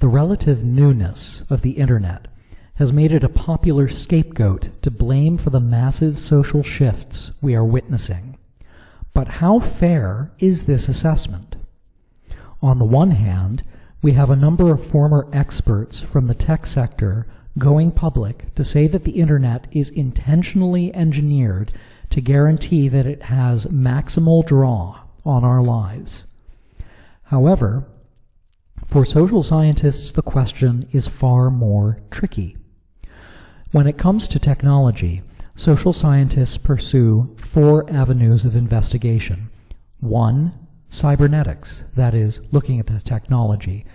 The relative newness of the internet has made it a popular scapegoat to blame for the massive social shifts we are witnessing. But how fair is this assessment? On the one hand, we have a number of former experts from the tech sector going public to say that the internet is intentionally engineered to guarantee that it has maximal draw on our lives. However, for social scientists, the question is far more tricky. When it comes to technology, social scientists pursue 4 avenues of investigation. 1, cybernetics, that is, looking at the technology.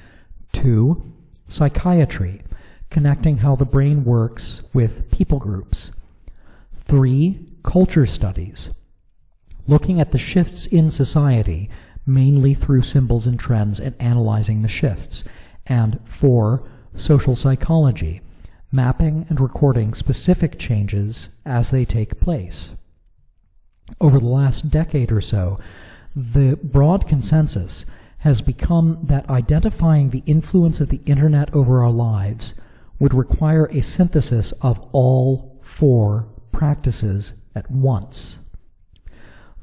2, psychiatry, connecting how the brain works with people groups. 3, culture studies, looking at the shifts in society, mainly through symbols and trends and analyzing the shifts. And 4, social psychology, mapping and recording specific changes as they take place. Over the last decade or so, the broad consensus has become that identifying the influence of the internet over our lives would require a synthesis of all 4 practices at once.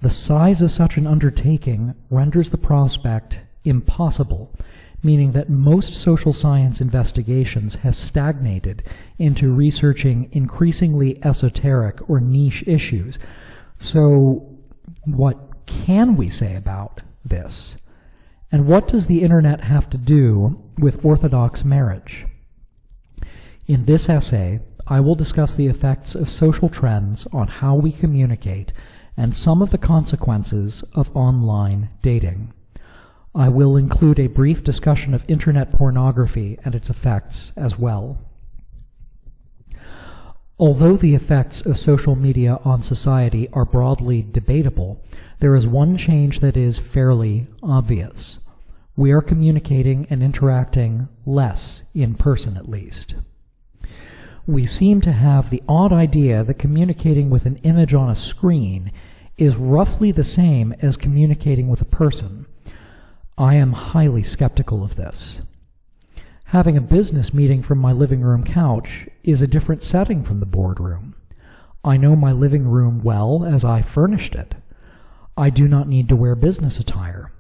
The size of such an undertaking renders the prospect impossible, meaning that most social science investigations have stagnated into researching increasingly esoteric or niche issues. So, what can we say about this? And what does the internet have to do with Orthodox marriage? In this essay, I will discuss the effects of social trends on how we communicate and some of the consequences of online dating. I will include a brief discussion of internet pornography and its effects as well. Although the effects of social media on society are broadly debatable, there is one change that is fairly obvious. We are communicating and interacting less in person, at least. We seem to have the odd idea that communicating with an image on a screen is roughly the same as communicating with a person. I am highly skeptical of this. Having a business meeting from my living room couch is a different setting from the boardroom. I know my living room well as I furnished it. I do not need to wear business attire.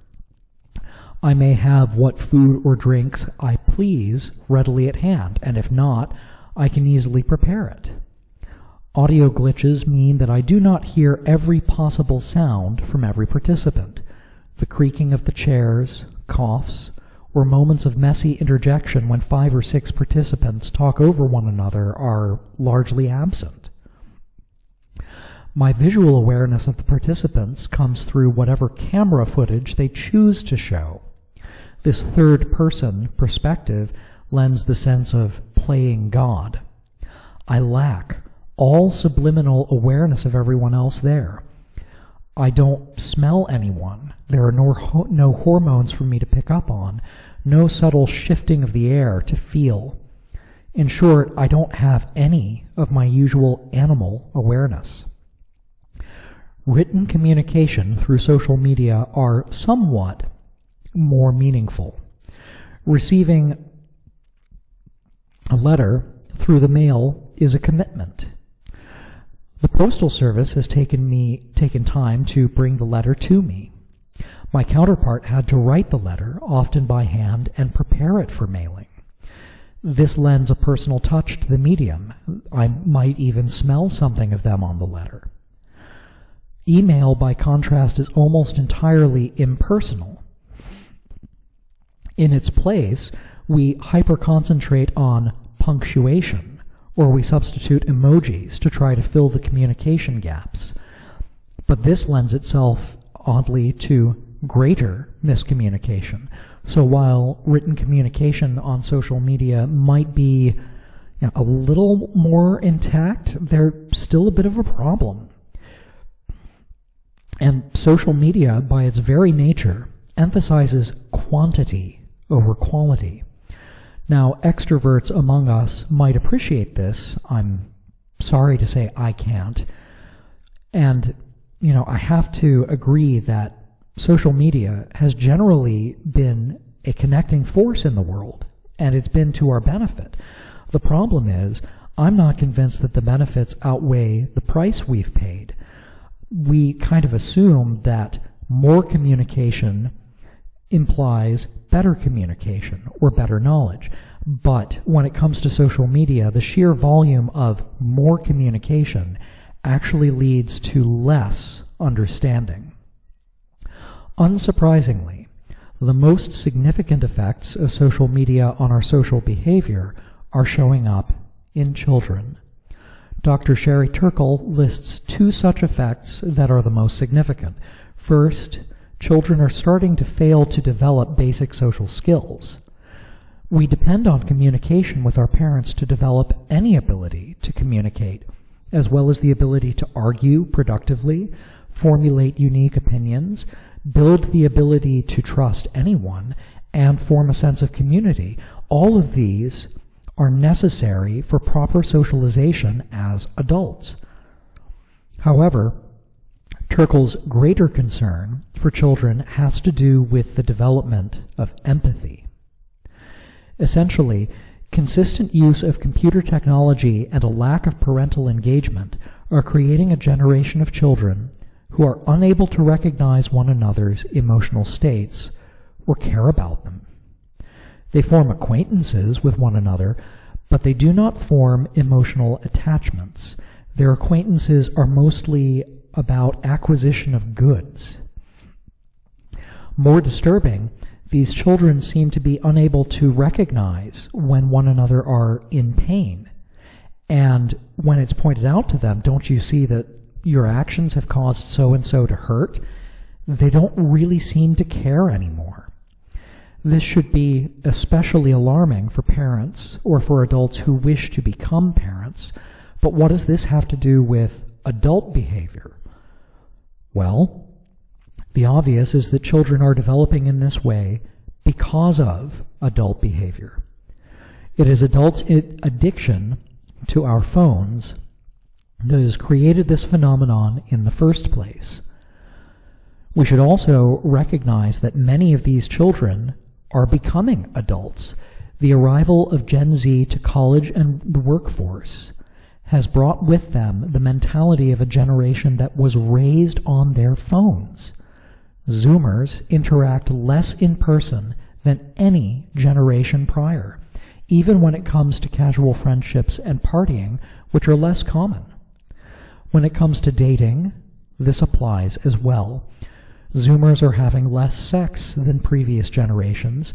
I may have what food or drinks I please readily at hand, and if not, I can easily prepare it. Audio glitches mean that I do not hear every possible sound from every participant. The creaking of the chairs, coughs, or moments of messy interjection when 5 or 6 participants talk over one another are largely absent. My visual awareness of the participants comes through whatever camera footage they choose to show. This third-person perspective lends the sense of playing God. I lack all subliminal awareness of everyone else there. I don't smell anyone. There are no hormones for me to pick up on, no subtle shifting of the air to feel. In short, I don't have any of my usual animal awareness. Written communication through social media are somewhat more meaningful. Receiving a letter through the mail is a commitment. The Postal Service has taken time to bring the letter to me. My counterpart had to write the letter, often by hand, and prepare it for mailing. This lends a personal touch to the medium. I might even smell something of them on the letter. Email, by contrast, is almost entirely impersonal. In its place, we hyper-concentrate on punctuation, or we substitute emojis to try to fill the communication gaps. But this lends itself, oddly, to greater miscommunication. So while written communication on social media might be a little more intact, they're still a bit of a problem. And social media, by its very nature, emphasizes quantity over quality. Now, extroverts among us might appreciate this. I'm sorry to say I can't. And, I have to agree that social media has generally been a connecting force in the world. and it's been to our benefit. The problem is, I'm not convinced that the benefits outweigh the price we've paid. We kind of assume that more communication implies better communication or better knowledge. But when it comes to social media, the sheer volume of more communication actually leads to less understanding. Unsurprisingly, the most significant effects of social media on our social behavior are showing up in children. Dr. Sherry Turkle lists two such effects that are the most significant. First, children are starting to fail to develop basic social skills. We depend on communication with our parents to develop any ability to communicate, as well as the ability to argue productively, formulate unique opinions, build the ability to trust anyone, and form a sense of community. All of these are necessary for proper socialization as adults. However, Turkle's greater concern for children has to do with the development of empathy. Essentially, consistent use of computer technology and a lack of parental engagement are creating a generation of children who are unable to recognize one another's emotional states or care about them. They form acquaintances with one another, but they do not form emotional attachments. Their acquaintances are mostly about acquisition of goods. More disturbing, these children seem to be unable to recognize when one another are in pain. And when it's pointed out to them, don't you see that your actions have caused so-and-so to hurt? They don't really seem to care anymore. This should be especially alarming for parents or for adults who wish to become parents. But what does this have to do with adult behavior? Well, the obvious is that children are developing in this way because of adult behavior. It is adults' addiction to our phones that has created this phenomenon in the first place. We should also recognize that many of these children are becoming adults. The arrival of Gen Z to college and the workforce has brought with them the mentality of a generation that was raised on their phones. Zoomers interact less in person than any generation prior, even when it comes to casual friendships and partying, which are less common. When it comes to dating, this applies as well. Zoomers are having less sex than previous generations,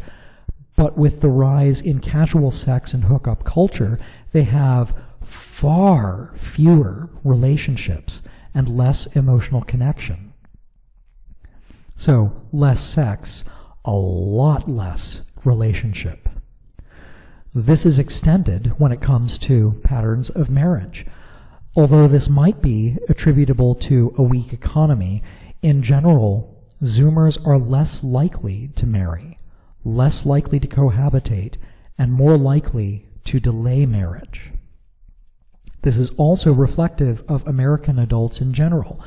but with the rise in casual sex and hookup culture, they have far fewer relationships and less emotional connection. So, less sex, a lot less relationship. This is extended when it comes to patterns of marriage. Although this might be attributable to a weak economy, in general, Zoomers are less likely to marry, less likely to cohabitate, and more likely to delay marriage. This is also reflective of American adults in general.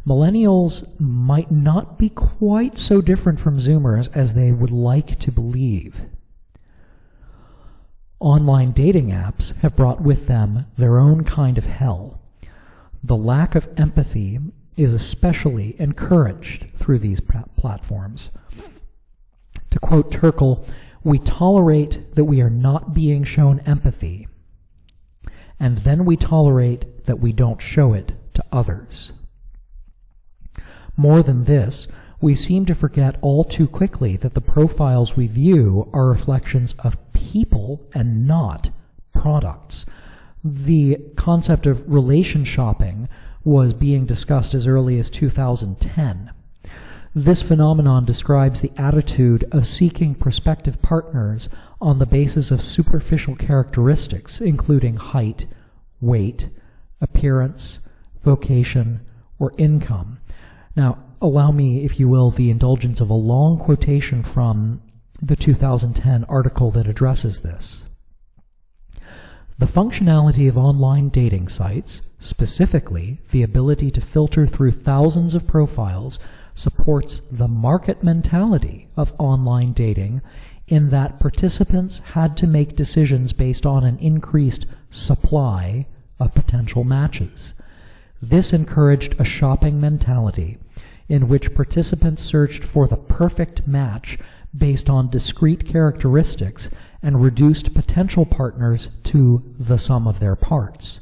Millennials might not be quite so different from Zoomers as they would like to believe. Online dating apps have brought with them their own kind of hell. The lack of empathy is especially encouraged through these platforms. To quote Turkle, "We tolerate that we are not being shown empathy, and then we tolerate that we don't show it to others." More than this, we seem to forget all too quickly that the profiles we view are reflections of people and not products. The concept of relation shopping was being discussed as early as 2010. This phenomenon describes the attitude of seeking prospective partners on the basis of superficial characteristics, including height, weight, appearance, vocation, or income. Now, allow me, if you will, the indulgence of a long quotation from the 2010 article that addresses this. "The functionality of online dating sites, specifically the ability to filter through thousands of profiles supports the market mentality of online dating in that participants had to make decisions based on an increased supply of potential matches. This encouraged a shopping mentality in which participants searched for the perfect match based on discrete characteristics and reduced potential partners to the sum of their parts.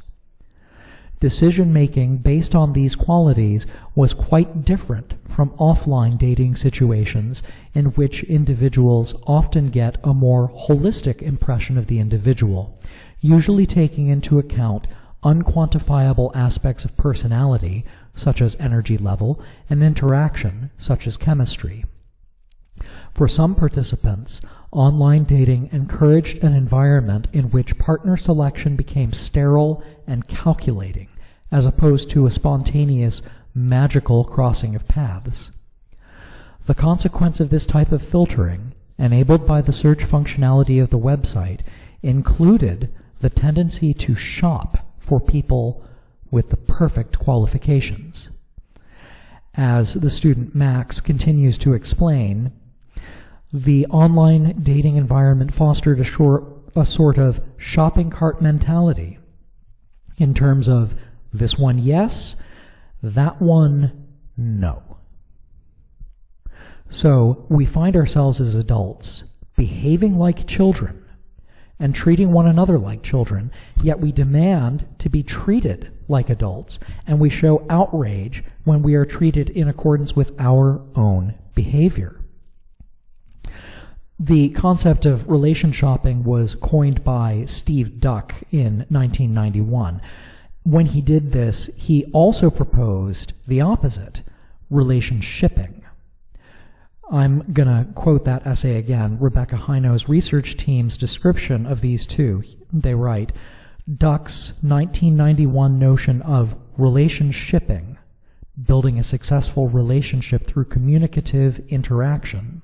Decision-making based on these qualities was quite different from offline dating situations in which individuals often get a more holistic impression of the individual, usually taking into account unquantifiable aspects of personality, such as energy level, and interaction, such as chemistry. For some participants, online dating encouraged an environment in which partner selection became sterile and calculating, as opposed to a spontaneous, magical crossing of paths. The consequence of this type of filtering, enabled by the search functionality of the website, included the tendency to shop for people with the perfect qualifications. As the student Max continues to explain, the online dating environment fostered a sort of shopping cart mentality in terms of this one yes, that one no. So we find ourselves as adults behaving like children and treating one another like children, yet we demand to be treated like adults, and we show outrage when we are treated in accordance with our own behavior. The concept of relation shopping was coined by Steve Duck in 1991. When he did this, he also proposed the opposite, relation shipping. I'm going to quote that essay again, Rebecca Hino's research team's description of these two. They write, Duck's 1991 notion of relation shipping, building a successful relationship through communicative interaction,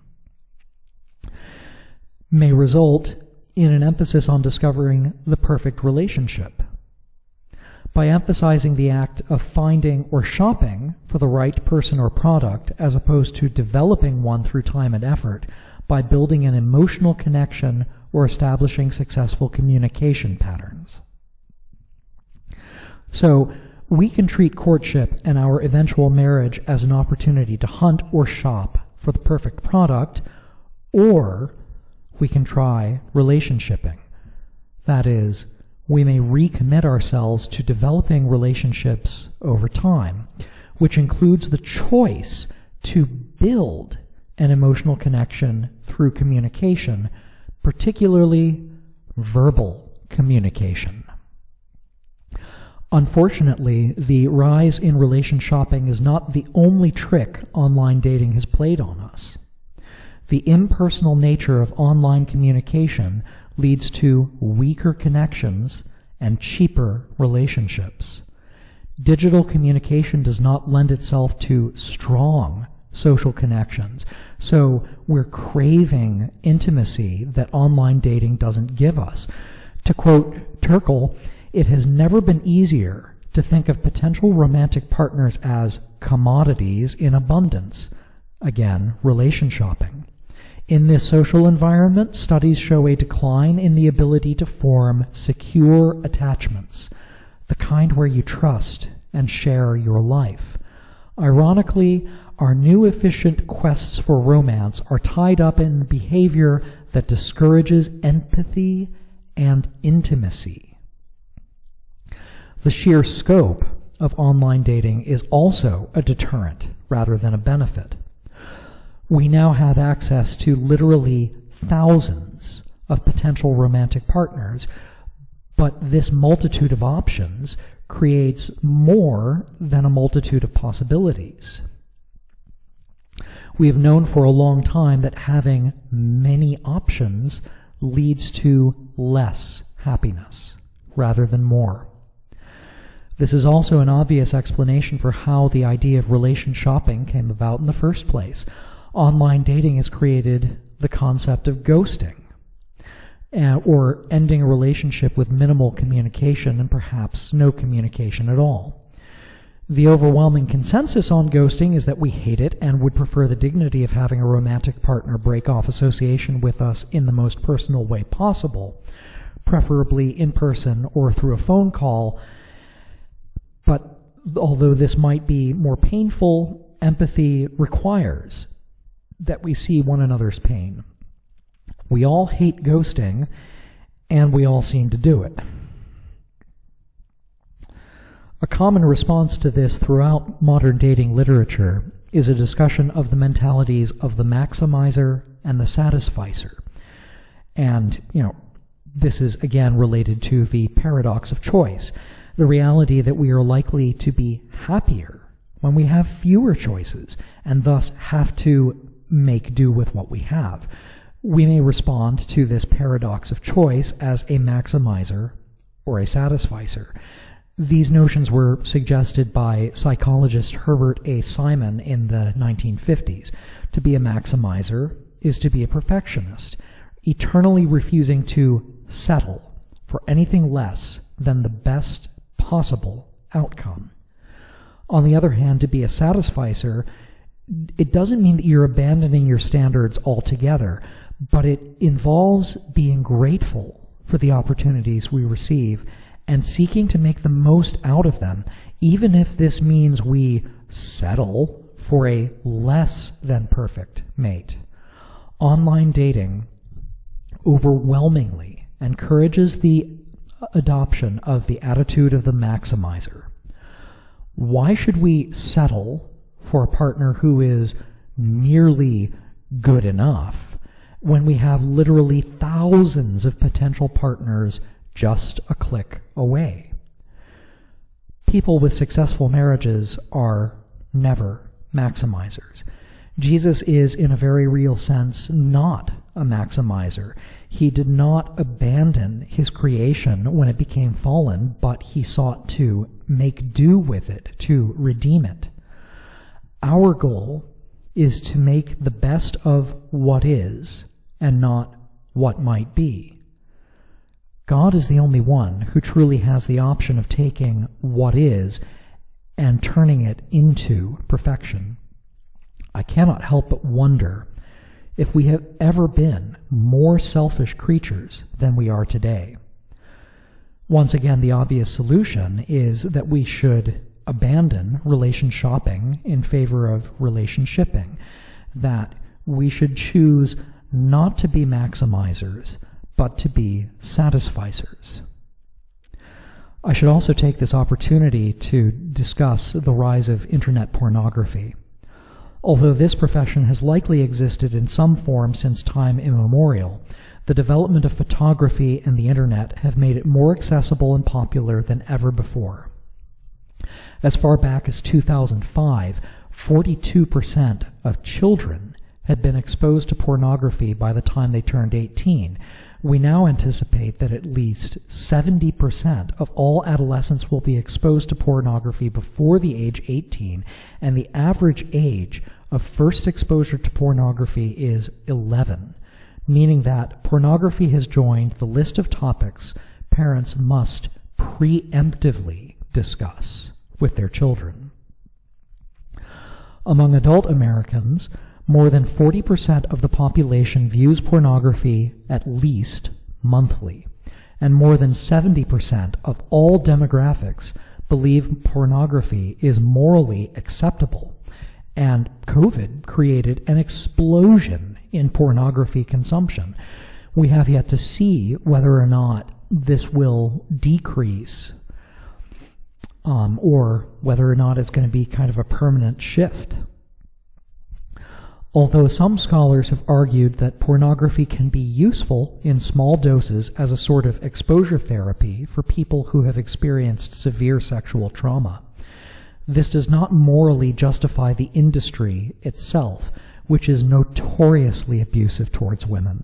may result in an emphasis on discovering the perfect relationship. By emphasizing the act of finding or shopping for the right person or product as opposed to developing one through time and effort, by building an emotional connection or establishing successful communication patterns. So, we can treat courtship and our eventual marriage as an opportunity to hunt or shop for the perfect product, or we can try relationshipping. That is, we may recommit ourselves to developing relationships over time, which includes the choice to build an emotional connection through communication, particularly verbal communication. Unfortunately, the rise in relation shopping is not the only trick online dating has played on us. The impersonal nature of online communication leads to weaker connections and cheaper relationships. Digital communication does not lend itself to strong social connections, so we're craving intimacy that online dating doesn't give us. To quote Turkle, it has never been easier to think of potential romantic partners as commodities in abundance. Again, relation shopping. In this social environment, studies show a decline in the ability to form secure attachments, the kind where you trust and share your life. Ironically, our new efficient quests for romance are tied up in behavior that discourages empathy and intimacy. The sheer scope of online dating is also a deterrent rather than a benefit. We now have access to literally thousands of potential romantic partners, but this multitude of options creates more than a multitude of possibilities. We have known for a long time that having many options leads to less happiness rather than more. This is also an obvious explanation for how the idea of relation shopping came about in the first place. Online dating has created the concept of ghosting, or ending a relationship with minimal communication and perhaps no communication at all. The overwhelming consensus on ghosting is that we hate it and would prefer the dignity of having a romantic partner break off association with us in the most personal way possible, preferably in person or through a phone call. But although this might be more painful, empathy requires that we see one another's pain. We all hate ghosting, and we all seem to do it. A common response to this throughout modern dating literature is a discussion of the mentalities of the maximizer and the satisficer. And, this is again related to the paradox of choice, the reality that we are likely to be happier when we have fewer choices and thus have to make do with what we have. We may respond to this paradox of choice as a maximizer or a satisficer. These notions were suggested by psychologist Herbert A. Simon in the 1950s. To be a maximizer is to be a perfectionist, eternally refusing to settle for anything less than the best possible outcome. On the other hand, to be a satisficer, it doesn't mean that you're abandoning your standards altogether, but it involves being grateful for the opportunities we receive and seeking to make the most out of them, even if this means we settle for a less than perfect mate. Online dating overwhelmingly encourages the adoption of the attitude of the maximizer. Why should we settle for a partner who is merely good enough when we have literally thousands of potential partners just a click away? People with successful marriages are never maximizers. Jesus is, in a very real sense, not a maximizer. He did not abandon his creation when it became fallen, but he sought to make do with it, to redeem it. Our goal is to make the best of what is and not what might be. God is the only one who truly has the option of taking what is and turning it into perfection. I cannot help but wonder if we have ever been more selfish creatures than we are today. Once again, the obvious solution is that we should abandon relation shopping in favor of relationshipping, that we should choose not to be maximizers, but to be satisficers. I should also take this opportunity to discuss the rise of internet pornography. Although this profession has likely existed in some form since time immemorial, the development of photography and the internet have made it more accessible and popular than ever before. As far back as 2005, 42% of children had been exposed to pornography by the time they turned 18. We now anticipate that at least 70% of all adolescents will be exposed to pornography before the age 18, and the average age of first exposure to pornography is 11, meaning that pornography has joined the list of topics parents must preemptively discuss with their children. Among adult Americans, more than 40% of the population views pornography at least monthly, and more than 70% of all demographics believe pornography is morally acceptable, and COVID created an explosion in pornography consumption. We have yet to see whether or not this will decrease or whether or not it's going to be kind of a permanent shift. Although some scholars have argued that pornography can be useful in small doses as a sort of exposure therapy for people who have experienced severe sexual trauma, this does not morally justify the industry itself, which is notoriously abusive towards women.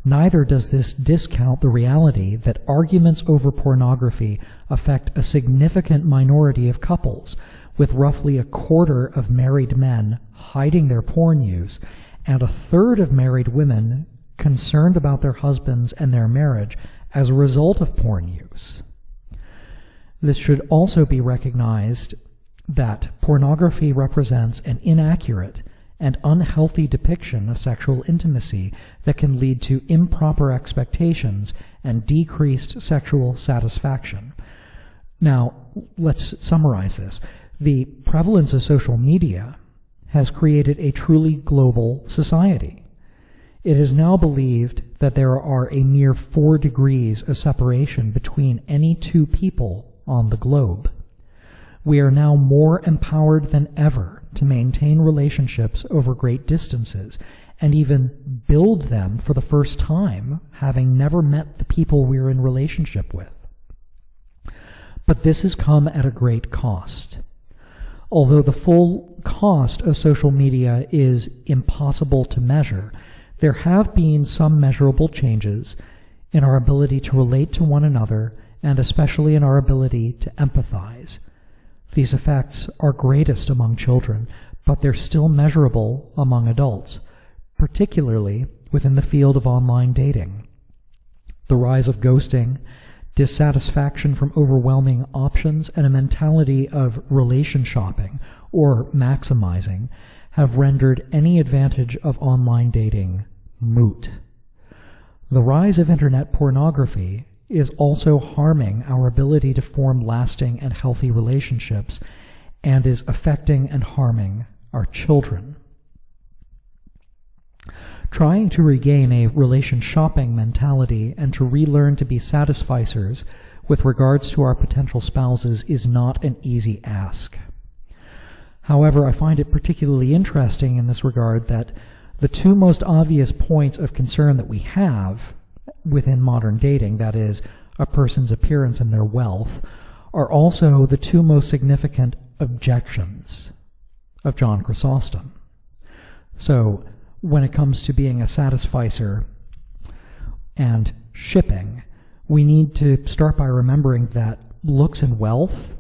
Neither does this discount the reality that arguments over pornography affect a significant minority of couples, with roughly a quarter of married men hiding their porn use and a third of married women concerned about their husbands and their marriage as a result of porn use. This should also be recognized that pornography represents an inaccurate and unhealthy depiction of sexual intimacy that can lead to improper expectations and decreased sexual satisfaction. Now, let's summarize this. The prevalence of social media has created a truly global society. It is now believed that there are a mere 4 degrees of separation between any two people on the globe. We are now more empowered than ever to maintain relationships over great distances and even build them for the first time, having never met the people we're in relationship with. But this has come at a great cost. Although the full cost of social media is impossible to measure, there have been some measurable changes in our ability to relate to one another and especially in our ability to empathize. These effects are greatest among children, but they're still measurable among adults, particularly within the field of online dating. The rise of ghosting, dissatisfaction from overwhelming options, and a mentality of relation shopping or maximizing have rendered any advantage of online dating moot. The rise of internet pornography is also harming our ability to form lasting and healthy relationships and is affecting and harming our children. Trying to regain a relation shopping mentality and to relearn to be satisficers with regards to our potential spouses is not an easy ask. However, I find it particularly interesting in this regard that the 2 most obvious points of concern that we have within modern dating, that is, a person's appearance and their wealth, are also the 2 most significant objections of John Chrysostom. So, when it comes to being a satisficer and shipping, we need to start by remembering that looks and wealth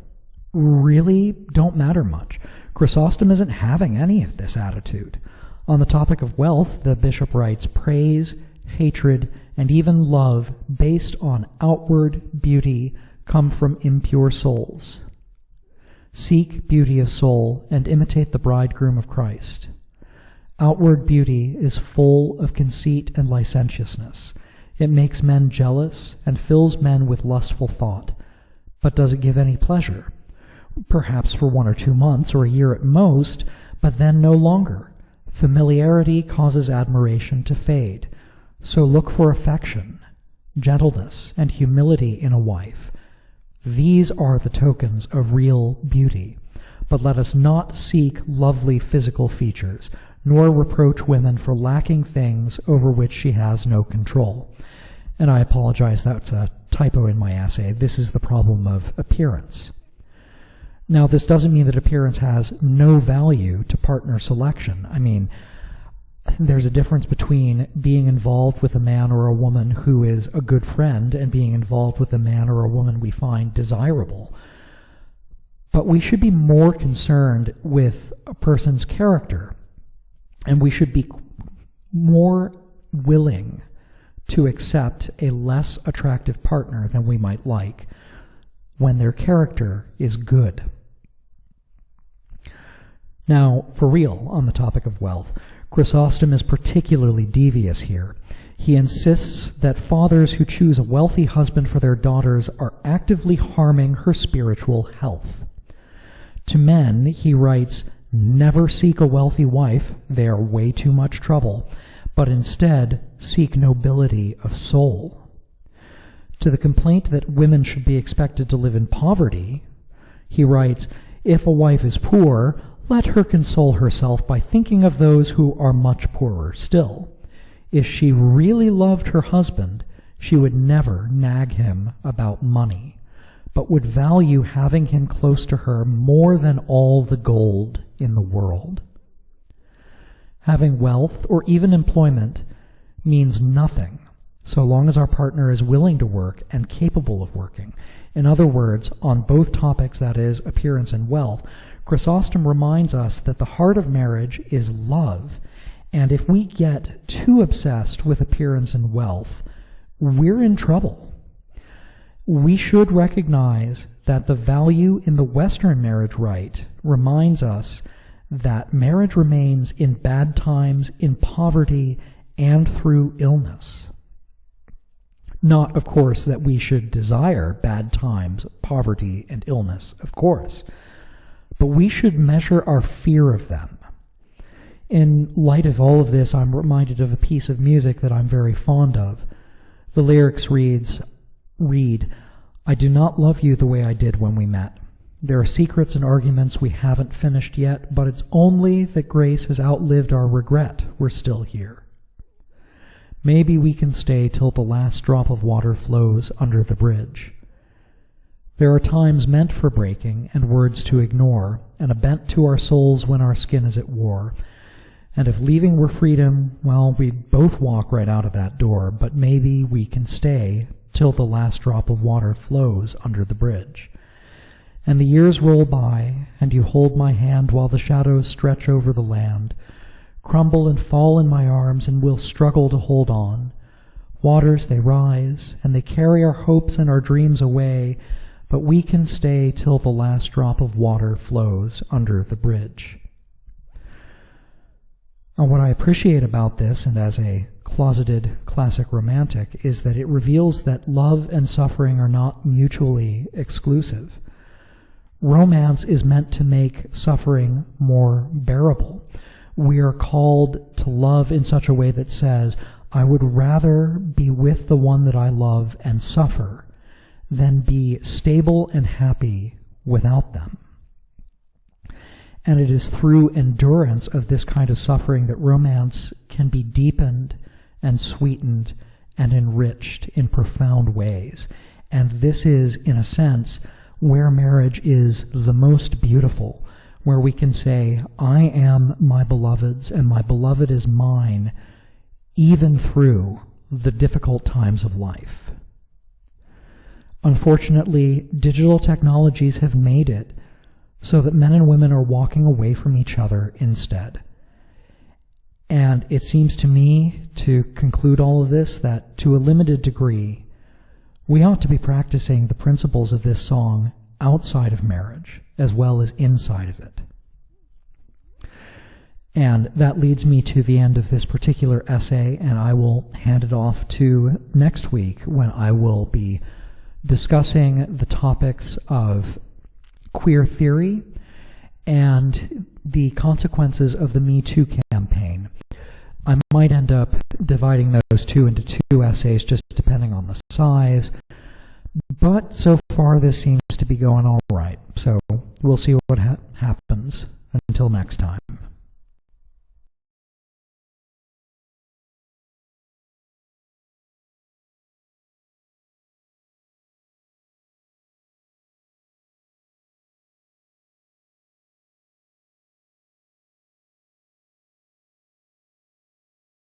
really don't matter much. Chrysostom isn't having any of this attitude. On the topic of wealth, the bishop writes, praise, hatred, and even love based on outward beauty come from impure souls. Seek beauty of soul and imitate the bridegroom of Christ. Outward beauty is full of conceit and licentiousness. It makes men jealous and fills men with lustful thought. But does it give any pleasure? Perhaps for 1 or 2 months or a year at most, but then no longer. Familiarity causes admiration to fade. So look for affection, gentleness, and humility in a wife. These are the tokens of real beauty. But let us not seek lovely physical features, nor reproach women for lacking things over which she has no control. And I apologize, that's a typo in my essay. This is the problem of appearance. Now, this doesn't mean that appearance has no value to partner selection. I mean, there's a difference between being involved with a man or a woman who is a good friend and being involved with a man or a woman we find desirable. But we should be more concerned with a person's character, and we should be more willing to accept a less attractive partner than we might like when their character is good. Now, for real, on the topic of wealth, Chrysostom is particularly devious here. He insists that fathers who choose a wealthy husband for their daughters are actively harming her spiritual health. To men, he writes, never seek a wealthy wife, they are way too much trouble, but instead seek nobility of soul. To the complaint that women should be expected to live in poverty, he writes, if a wife is poor, let her console herself by thinking of those who are much poorer still. If she really loved her husband, she would never nag him about money, but would value having him close to her more than all the gold in the world. Having wealth or even employment means nothing so long as our partner is willing to work and capable of working. In other words, on both topics, that is, appearance and wealth, Chrysostom reminds us that the heart of marriage is love, and if we get too obsessed with appearance and wealth, we're in trouble. We should recognize that the value in the Western marriage rite reminds us that marriage remains in bad times, in poverty, and through illness. Not, of course, that we should desire bad times, poverty, and illness, of course, but we should measure our fear of them. In light of all of this, I'm reminded of a piece of music that I'm very fond of. The lyrics read, "I do not love you the way I did when we met. There are secrets and arguments we haven't finished yet, but it's only that grace has outlived our regret we're still here. Maybe we can stay till the last drop of water flows under the bridge. There are times meant for breaking and words to ignore, and a bent to our souls when our skin is at war. And if leaving were freedom, well, we'd both walk right out of that door, but maybe we can stay till the last drop of water flows under the bridge. And the years roll by, and you hold my hand while the shadows stretch over the land, crumble and fall in my arms, and we'll struggle to hold on. Waters, they rise, and they carry our hopes and our dreams away, but we can stay till the last drop of water flows under the bridge." And what I appreciate about this, and as a closeted classic romantic, is that it reveals that love and suffering are not mutually exclusive. Romance is meant to make suffering more bearable. We are called to love in such a way that says, I would rather be with the one that I love and suffer than be stable and happy without them. And it is through endurance of this kind of suffering that romance can be deepened and sweetened and enriched in profound ways. And this is, in a sense, where marriage is the most beautiful, where we can say, I am my beloved's and my beloved is mine, even through the difficult times of life. Unfortunately, digital technologies have made it so that men and women are walking away from each other instead. And it seems to me, to conclude all of this, that to a limited degree, we ought to be practicing the principles of this song outside of marriage as well as inside of it. And that leads me to the end of this particular essay, and I will hand it off to next week when I will be discussing the topics of queer theory and the consequences of the Me Too campaign. I might end up dividing those two into two essays, just depending on the size. But so far, this seems to be going all right. So we'll see what happens. Until next time.